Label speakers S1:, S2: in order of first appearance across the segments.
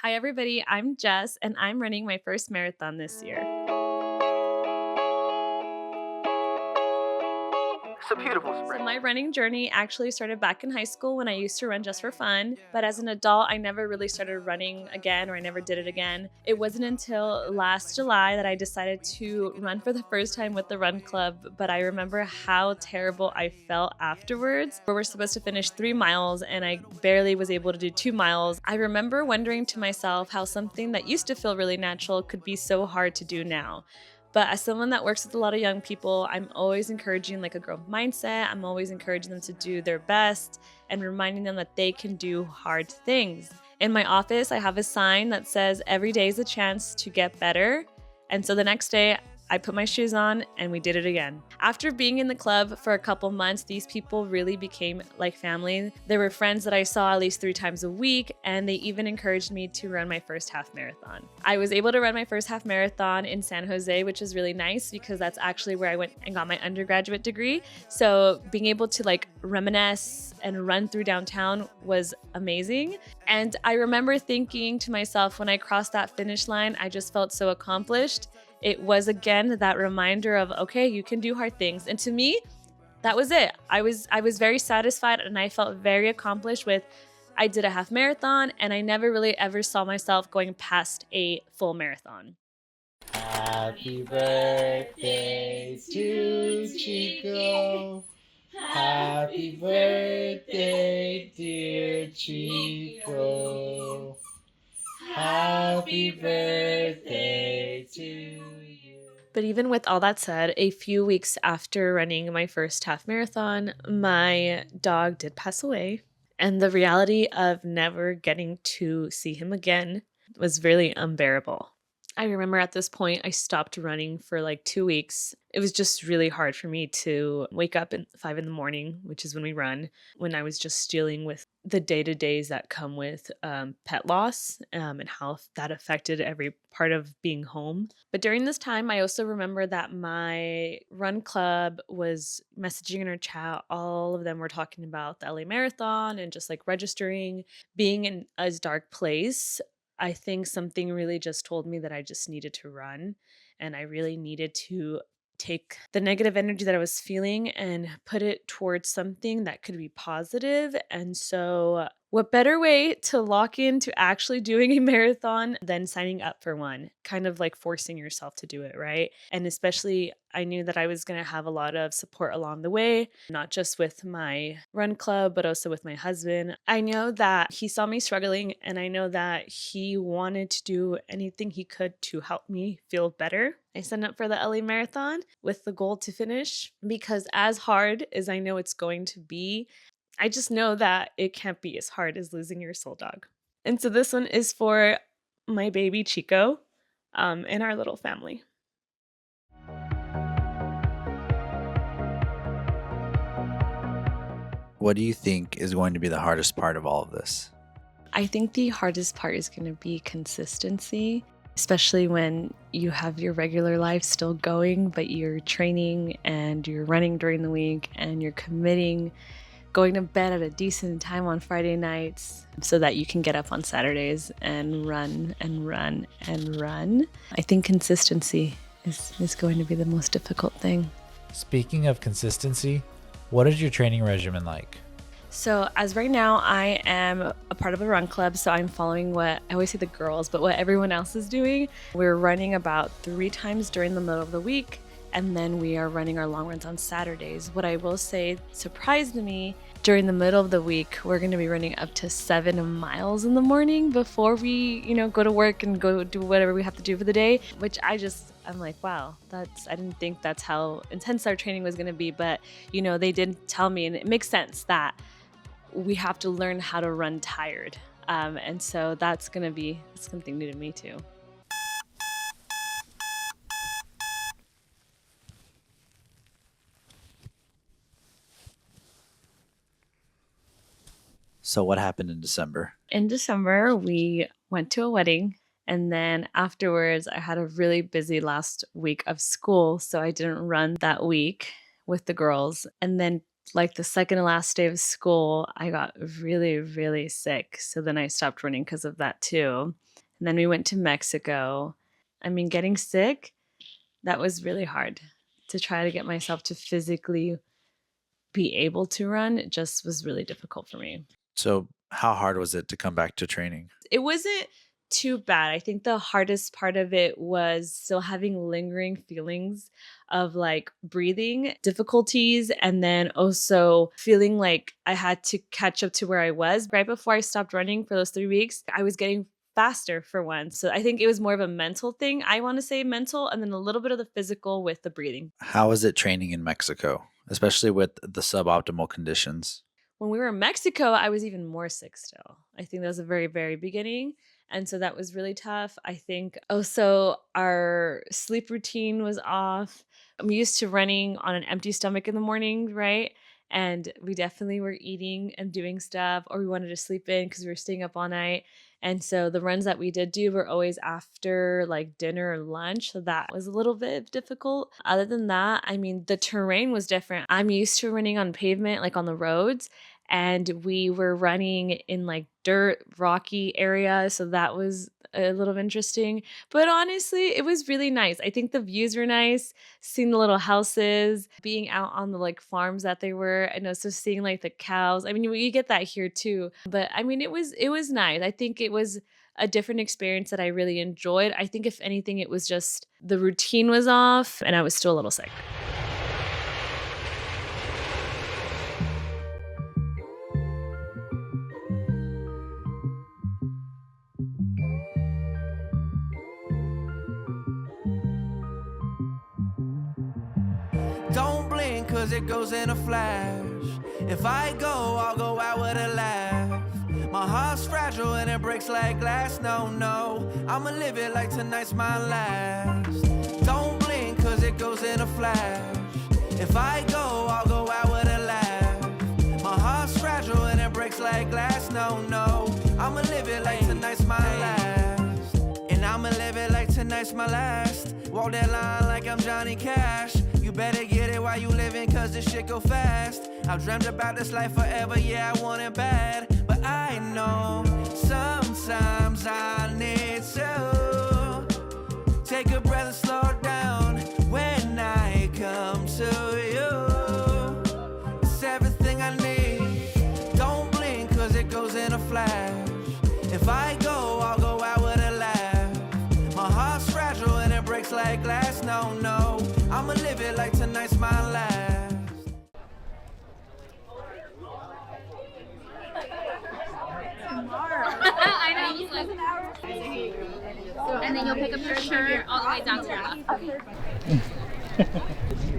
S1: Hi, everybody. I'm Jess, and I'm running my first marathon this year.
S2: It's a beautiful
S1: So,
S2: spring.
S1: my running journey actually started back in high school when I used to run just for fun. But as an adult, I never really started running again, or I never did it again. It wasn't until last July that I decided to run for the first time with the run club. But I remember how terrible I felt afterwards. We were supposed to finish 3 miles, and I barely was able to do 2 miles. I remember wondering to myself how something that used to feel really natural could be so hard to do now. But as someone that works with a lot of young people, I'm always encouraging like a growth mindset. I'm always encouraging them to do their best and reminding them that they can do hard things. In my office, I have a sign that says every day is a chance to get better. And so the next day, I put my shoes on and we did it again. After being in the club for a couple months, these people really became like family. There were friends that I saw at least 3 times a week, and they even encouraged me to run my first half marathon. I was able to run my first half marathon in San Jose, which is really nice because that's actually where I went and got my undergraduate degree. So being able to like reminisce and run through downtown was amazing. And I remember thinking to myself when I crossed that finish line, I just felt so accomplished. It was again that reminder of, okay, you can do hard things. And to me, that was it. I was very satisfied and I felt very accomplished with I did a half marathon, and I never really ever saw myself going past a full marathon.
S3: Happy birthday to Chico. Happy birthday, dear Chico. Happy birthday to you.
S1: But even with all that said, a few weeks after running my first half marathon, my dog did pass away. And the reality of never getting to see him again was really unbearable. I remember at this point, I stopped running for like 2 weeks. It was just really hard for me to wake up at 5 in the morning, which is when we run, when I was just dealing with the day to days that come with pet loss and how that affected every part of being home. But during this time, I also remember that my run club was messaging in our chat. All of them were talking about the LA Marathon and just like registering. Being in a dark place, I think something really just told me that I just needed to run, and I really needed to take the negative energy that I was feeling and put it towards something that could be positive. And so, what better way to lock into actually doing a marathon than signing up for one? Kind of like forcing yourself to do it, right? And especially, I knew that I was going to have a lot of support along the way, not just with my run club, but also with my husband. I know that he saw me struggling, and I know that he wanted to do anything he could to help me feel better. I signed up for the LA Marathon with the goal to finish because, as hard as I know it's going to be, I just know that it can't be as hard as losing your soul dog. And so this one is for my baby Chico and our little family.
S3: What do you think is going to be the hardest part of all of this?
S1: I think the hardest part is going to be consistency, especially when you have your regular life still going, but you're training and you're running during the week and you're committing going to bed at a decent time on Friday nights so that you can get up on Saturdays and run and run and run. I think consistency is going to be the most difficult thing.
S4: Speaking of consistency, what is your training regimen like?
S1: So as right now, I am a part of a run club, so I'm following what I always say the girls, but what everyone else is doing. We're running about 3 times during the middle of the week, and then we are running our long runs on Saturdays. What I will say surprised me, during the middle of the week, we're going to be running up to 7 miles in the morning before we, go to work and go do whatever we have to do for the day, which I'm like, wow, I didn't think that's how intense our training was going to be, but they did tell me, and it makes sense that we have to learn how to run tired. And so that's going to be something new to me too.
S3: So, what happened in December?
S1: In December, we went to a wedding. And then afterwards, I had a really busy last week of school. So I didn't run that week with the girls. And then like the second to last day of school, I got really, really sick. So then I stopped running because of that too. And then we went to Mexico. I mean, getting sick, that was really hard to try to get myself to physically be able to run. It just was really difficult for me.
S3: So, how hard was it to come back to training?
S1: It wasn't too bad. I think the hardest part of it was still having lingering feelings of like breathing difficulties, and then also feeling like I had to catch up to where I was. Right before I stopped running for those 3 weeks, I was getting faster for one. So I think it was more of a mental thing. I want to say mental, and then a little bit of the physical with the breathing.
S3: How was it training in Mexico, especially with the suboptimal conditions?
S1: When we were in Mexico, I was even more sick still. I think that was the very, very beginning. And so that was really tough. I think also our sleep routine was off. I'm used to running on an empty stomach in the morning, right? And we definitely were eating and doing stuff, or we wanted to sleep in because we were staying up all night. And so the runs that we did do were always after like dinner or lunch. So that was a little bit difficult. Other than that, I mean, the terrain was different. I'm used to running on pavement, like on the roads, and we were running in like dirt, rocky areas. So that was a little interesting. But honestly, it was really nice. I think the views were nice, seeing the little houses, being out on the like farms that they were, and also seeing like the cows. I mean, you get that here too. But I mean, it was nice. I think it was a different experience that I really enjoyed. I think if anything, it was just the routine was off and I was still a little sick.
S2: Don't blink, cause it goes in a flash. If I go, I'll go out with a laugh. My heart's fragile and it breaks like glass. No, no, I'ma live it like tonight's my last. Don't blink, cause it goes in a flash. If I go, I'll go out with a laugh. My heart's fragile and it breaks like glass. No, no, I'ma live it like tonight's my last. And I'ma live it like tonight's my last. Walk that line like I'm Johnny Cash. You better get it while you living, cause this shit go fast. I've dreamt about this life forever, yeah, I want it bad. But I know sometimes I need to take a breath and slow down. When I come to you, it's everything I need. Don't blink, cause it goes in a flash. If I go, I'll go out with a laugh. My heart's fragile and it breaks like glass. No, no, I'ma live it like tonight's my last.
S5: I know. He's like, and then you'll pick up your shirt all the way down to your left. See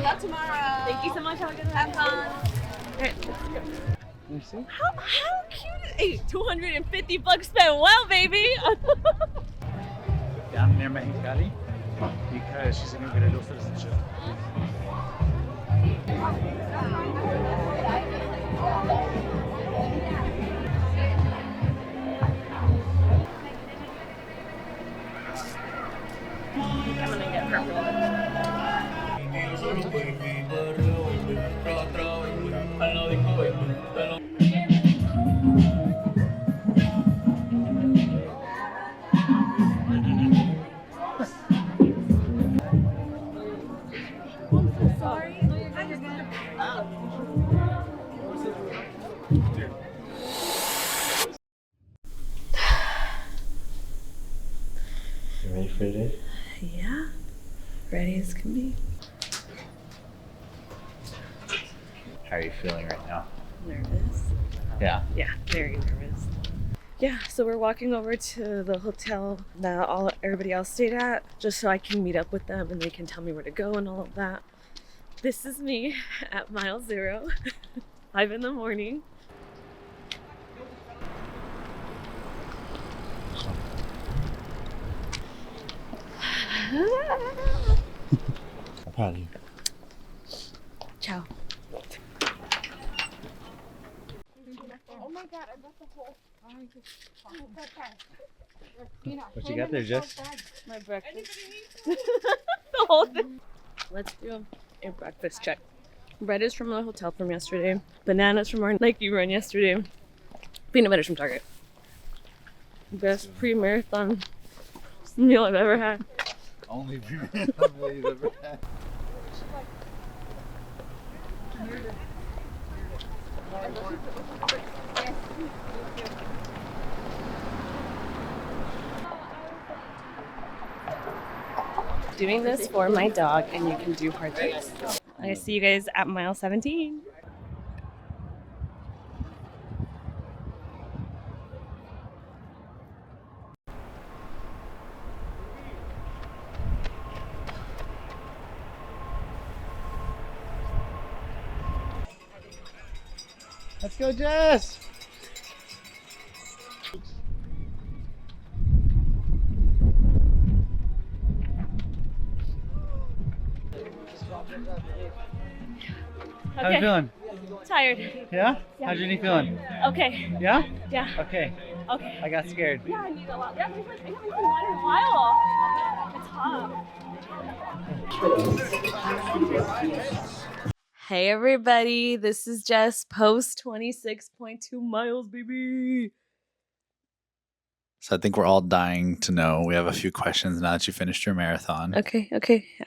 S5: you tomorrow. Thank you so much. Have a good one. Have fun.
S1: How cute is 250 bucks spent well, baby.
S6: Down near Mexicali because she's gonna get a dual citizenship.
S1: I'm gonna get purple.
S6: You ready for today?
S1: Yeah, ready as can be.
S3: How are you feeling right now?
S1: Nervous.
S3: Yeah.
S1: Yeah, very nervous. Yeah, so we're walking over to the hotel that everybody else stayed at, just so I can meet up with them and they can tell me where to go and all of that. This is me at mile 0, 5 in the morning.
S6: I'm proud of you.
S1: Ciao.
S7: Oh my god, I got the whole.
S6: What you got there, Jess?
S1: My breakfast. The whole thing.
S5: Let's do a breakfast check. Bread is from the hotel from yesterday. Bananas from our Nike run yesterday. Peanut butter's from Target. Best pre-marathon meal I've ever had.
S3: Only pre-marathon meal you've ever had.
S5: Doing this for my dog, and you can do hard things. I see you guys at mile 17.
S6: Let's go, Jess! How you feeling?
S5: Tired.
S6: Yeah? How's your knee feeling?
S5: Okay.
S6: Yeah?
S5: Yeah.
S6: Okay.
S5: Okay.
S6: I got scared.
S5: Yeah, I need a lot. Yeah, I haven't been one in a while. It's hot. Hey everybody, this is Jess, post 26.2 miles, baby.
S3: So I think we're all dying to know. We have a few questions now that you finished your marathon.
S5: Okay.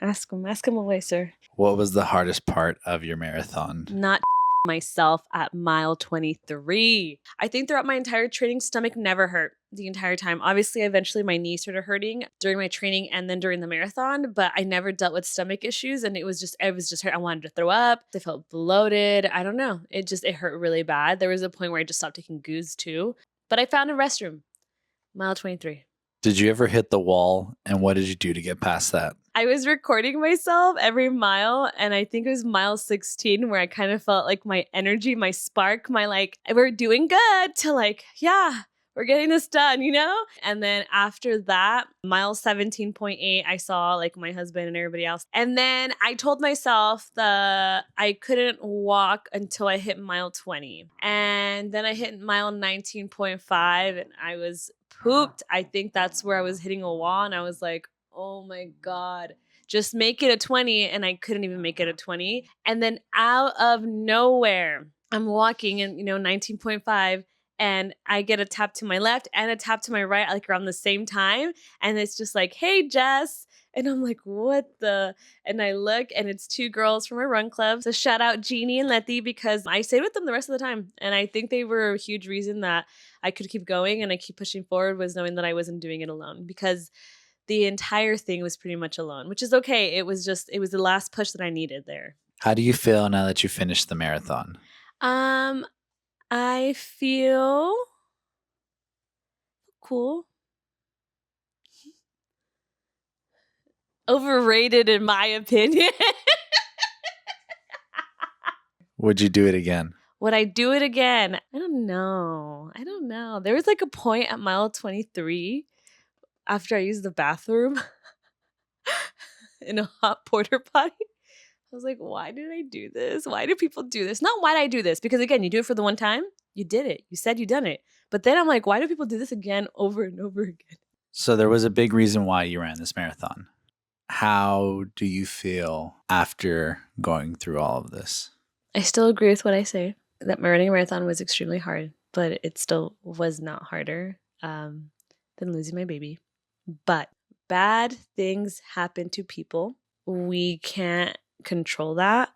S5: Ask him away, sir.
S3: What was the hardest part of your marathon?
S5: Not myself at mile 23. I think throughout my entire training, stomach never hurt the entire time. Obviously, eventually my knee started hurting during my training and then during the marathon, but I never dealt with stomach issues, and it was just hurt. I wanted to throw up. I felt bloated. I don't know. It hurt really bad. There was a point where I just stopped taking goos too, but I found a restroom. Mile 23.
S3: Did you ever hit the wall, and what did you do to get past that?
S5: I was recording myself every mile, and I think it was mile 16 where I kind of felt like my energy, my spark, my like, we're doing good to like, yeah, we're getting this done, you know? And then after that, mile 17.8, I saw like my husband and everybody else. And then I told myself that I couldn't walk until I hit mile 20. And then I hit mile 19.5 and I was pooped. I think that's where I was hitting a wall, and I was like, oh my God, just make it a 20. And I couldn't even make it a 20. And then out of nowhere, I'm walking and, 19.5, and I get a tap to my left and a tap to my right, like around the same time. And it's just like, hey, Jess. And I'm like, what the? And I look, and it's two girls from our run club. So shout out Jeannie and Letty, because I stayed with them the rest of the time. And I think they were a huge reason that I could keep going and I keep pushing forward, was knowing that I wasn't doing it alone, because the entire thing was pretty much alone, which is okay. It was the last push that I needed there.
S3: How do you feel now that you finished the marathon?
S5: I feel cool. Overrated, in my opinion.
S3: Would you do it again?
S5: Would I do it again? I don't know. There was like a point at mile 23 after I used the bathroom in a hot porta potty. I was like, why did I do this? Why do people do this? Not why did I do this? Because again, you do it for the one time. You did it. You said you done it. But then I'm like, why do people do this again over and over again?
S3: So there was a big reason why you ran this marathon. How do you feel after going through all of this?
S5: I still agree with what I say, that my running a marathon was extremely hard, but it still was not harder than losing my baby. But bad things happen to people. We can't control that,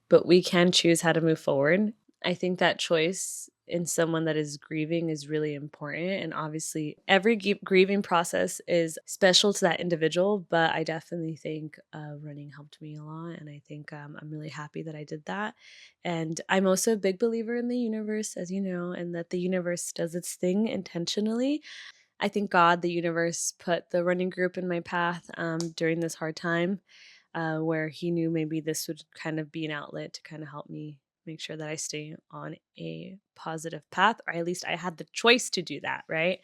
S5: but we can choose how to move forward. I think that choice in someone that is grieving is really important. And obviously, every grieving process is special to that individual. But I definitely think running helped me a lot. And I think I'm really happy that I did that. And I'm also a big believer in the universe, as you know, and that the universe does its thing intentionally. I think God, the universe, put the running group in my path during this hard time, where he knew maybe this would kind of be an outlet to kind of help me make sure that I stay on a positive path, or at least I had the choice to do that, right?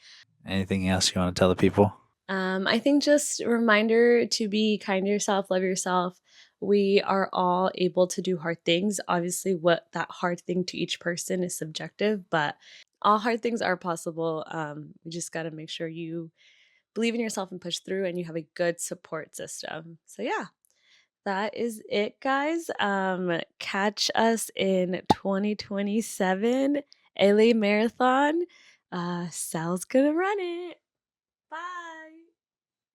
S3: Anything else you want to tell the people?
S5: I think just a reminder to be kind to yourself, love yourself. We are all able to do hard things. Obviously, what that hard thing to each person is subjective, but all hard things are possible. We just got to make sure you believe in yourself and push through, and you have a good support system. So yeah, That is it, guys. Catch us in 2027 LA Marathon. Sal's gonna run it. Bye.